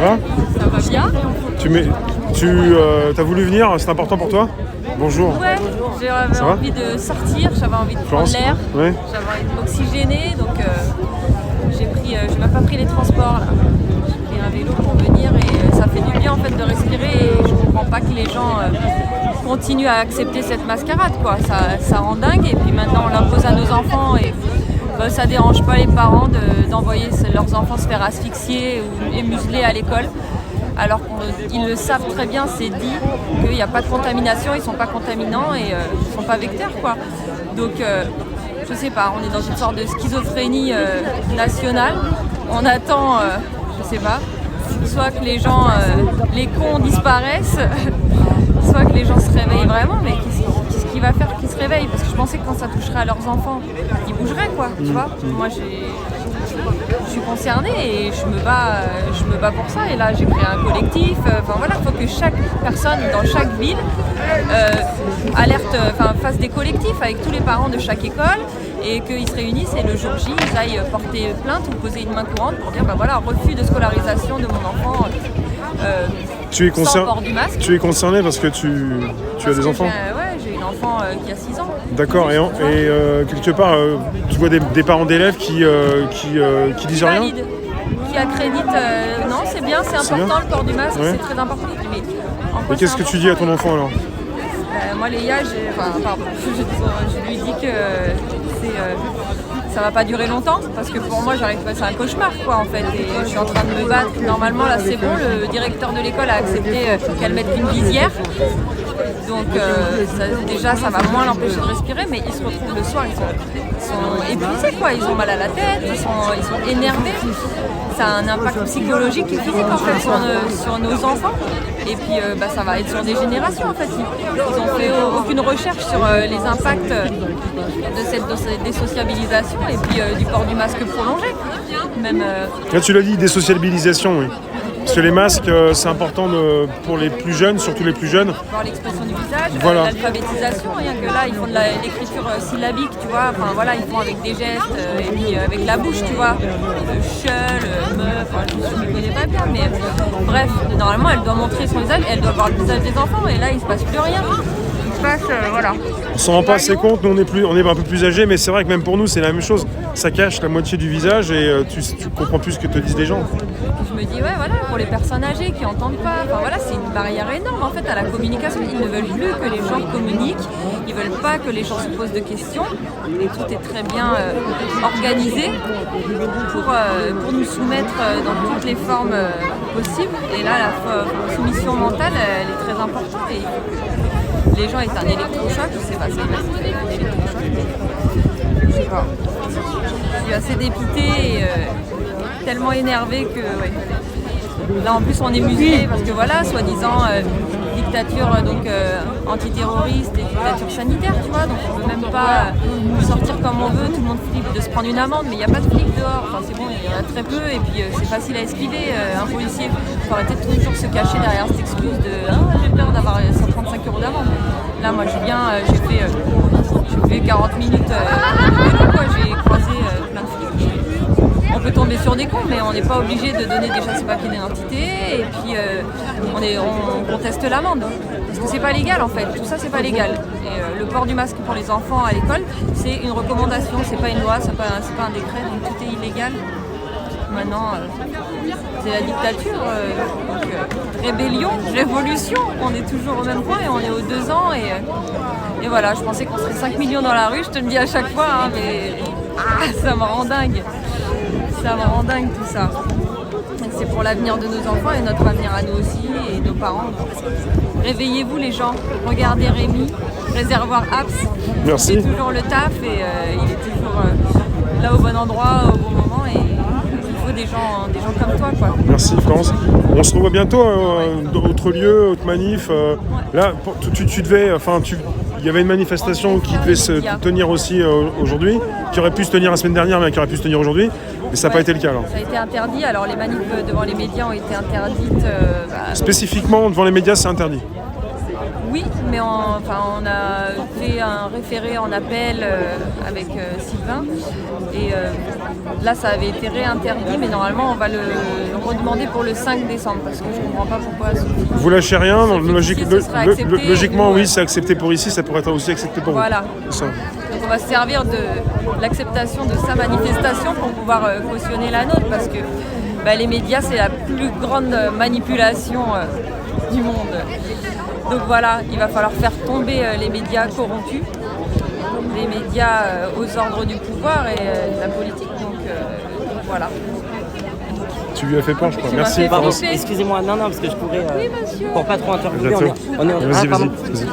va? Ça va bien. Tu as voulu venir, c'est important pour toi? Bonjour. Ouais, j'avais envie de sortir, j'avais envie de prendre l'air, ouais. j'avais envie de m'oxygéner, donc j'ai même pas pris les transports là. J'ai pris un vélo pour venir et ça fait du bien en fait de respirer et je comprends pas que les gens continuent à accepter cette mascarade quoi. Ça rend dingue et puis maintenant on l'impose à nos enfants et ça dérange pas les parents d'envoyer leurs enfants se faire asphyxier et museler à l'école. Alors qu'ils le savent très bien, c'est dit qu'il n'y a pas de contamination, ils ne sont pas contaminants et ils ne sont pas vecteurs quoi. Donc je sais pas, on est dans une sorte de schizophrénie nationale. On attend, je sais pas, soit que les gens, les cons disparaissent, soit que les gens se réveillent vraiment, mais qu'est-ce qui va faire qu'ils se réveillent? Parce que je pensais que quand ça toucherait à leurs enfants, ils bougeraient quoi, tu vois. Moi je suis concernée et je me bats pour ça et là j'ai créé un collectif, enfin voilà, il faut que chaque personne dans chaque ville fasse des collectifs avec tous les parents de chaque école et qu'ils se réunissent et le jour J ils aillent porter plainte ou poser une main courante pour dire refus de scolarisation de mon enfant sans port du masque. Tu es concerné parce que tu as des enfants? J'ai une enfant qui a 6 ans. D'accord, et quelque part, tu vois des parents d'élèves qui disent rien? Qui accréditent, non c'est bien, c'est important bien. Le port du masque, c'est très important. Mais qu'est-ce que tu dis à ton enfant alors? Moi Léa, je lui dis que ça va pas durer longtemps parce que pour moi c'est un cauchemar quoi en fait et je suis en train de me battre. Normalement là c'est bon, le directeur de l'école a accepté qu'elle mette une visière. Donc déjà ça va moins l'empêcher de respirer, mais ils se retrouvent le soir, ils sont épuisés quoi, ils ont mal à la tête, ils sont énervés. Ça a un impact psychologique et physique en fait sur nos enfants. Et puis ça va être sur des générations en fait. Ils n'ont fait aucune recherche sur les impacts de cette désociabilisation et puis du port du masque prolongé. Même, Là tu l'as dit, désociabilisation, oui. Parce que les masques, c'est important pour les plus jeunes, surtout les plus jeunes. Voir l'expression du visage, voilà. L'alphabétisation, rien que là, ils font de l'écriture syllabique, tu vois. Enfin voilà, ils font avec des gestes et puis avec la bouche, tu vois. Cheul, meuf, je ne connais pas bien, mais bref, normalement, elle doit montrer son visage, elle doit voir le visage des enfants, et là, il ne se passe plus rien. Voilà. On s'en rend pas assez compte, nous on est un peu plus âgés, mais c'est vrai que même pour nous c'est la même chose. Ça cache la moitié du visage et tu comprends plus ce que te disent les gens. Je me dis pour les personnes âgées qui n'entendent pas, c'est une barrière énorme en fait à la communication. Ils ne veulent plus que les gens communiquent, ils veulent pas que les gens se posent de questions et tout est très bien organisé pour nous soumettre dans toutes les formes possibles. Et là la soumission mentale elle est très importante et les gens est un électrochoc, je sais pas si c'est un électrochoc, mais je sais pas. Je suis assez dépitée et tellement énervée que là en plus on est muselé parce que soi-disant dictature antiterroriste et dictature sanitaire, tu vois, donc on peut même pas sortir comme on veut, tout le monde flippe de se prendre une amende, mais il n'y a pas de flics dehors, c'est bon, il y en a très peu et puis c'est facile à esquiver, un policier faut arrêter de toujours se cacher derrière cette excuse de j'ai peur d'avoir 135 € d'amende. Là moi j'ai fait 40 minutes de vélo quoi, j'ai croisé plein de flics. On peut tomber sur des cons, mais on n'est pas obligé de donner déjà ses papiers d'identité et puis on conteste l'amende. Parce que c'est pas légal en fait, tout ça c'est pas légal. Et le port du masque pour les enfants à l'école, c'est une recommandation, c'est pas une loi, c'est pas un décret, donc tout est illégal. Maintenant, c'est la dictature, rébellion, révolution, on est toujours au même point et on est aux 2 ans et voilà, je pensais qu'on serait 5 millions dans la rue, je te le dis à chaque fois, mais ça me rend dingue. Ça me rend dingue tout ça. C'est pour l'avenir de nos enfants et notre avenir à nous aussi et nos parents. Réveillez-vous les gens, regardez Rémi, Réservoir Apps. Merci. Il fait toujours le taf et il est toujours là au bon endroit, au bon moment et il faut des gens comme toi quoi. Merci Florence. On se revoit bientôt d'autres lieux, autre manif. Là, tu devais, il y avait une manifestation qui devait se tenir aussi aujourd'hui, qui aurait pu se tenir la semaine dernière, mais qui aurait pu se tenir aujourd'hui. Mais ça n'a pas été le cas alors. Ça a été interdit, alors les manifs devant les médias ont été interdites. Spécifiquement devant les médias, c'est interdit. Oui, mais on a fait un référé en appel avec Sylvain. Et là, ça avait été réinterdit, mais normalement, on va le redemander pour le 5 décembre, parce que je ne comprends pas pourquoi. Vous lâchez rien, logiquement, oui, nous, c'est accepté pour ici, ça pourrait être aussi accepté pour voilà. vous. Ça. Donc on va se servir de l'acceptation de sa manifestation pour pouvoir cautionner la nôtre, parce que les médias, c'est la plus grande manipulation du monde. Donc voilà, il va falloir faire tomber les médias corrompus, les médias aux ordres du pouvoir et de la politique. Donc voilà. Tu lui as fait peur, je crois. Tu Merci. m'as fait Pardon, flipper. excusez-moi, non, parce que je pourrais, Oui, monsieur. pour pas trop interrompre, Bientôt. on est Vas-y, pardon. vas-y.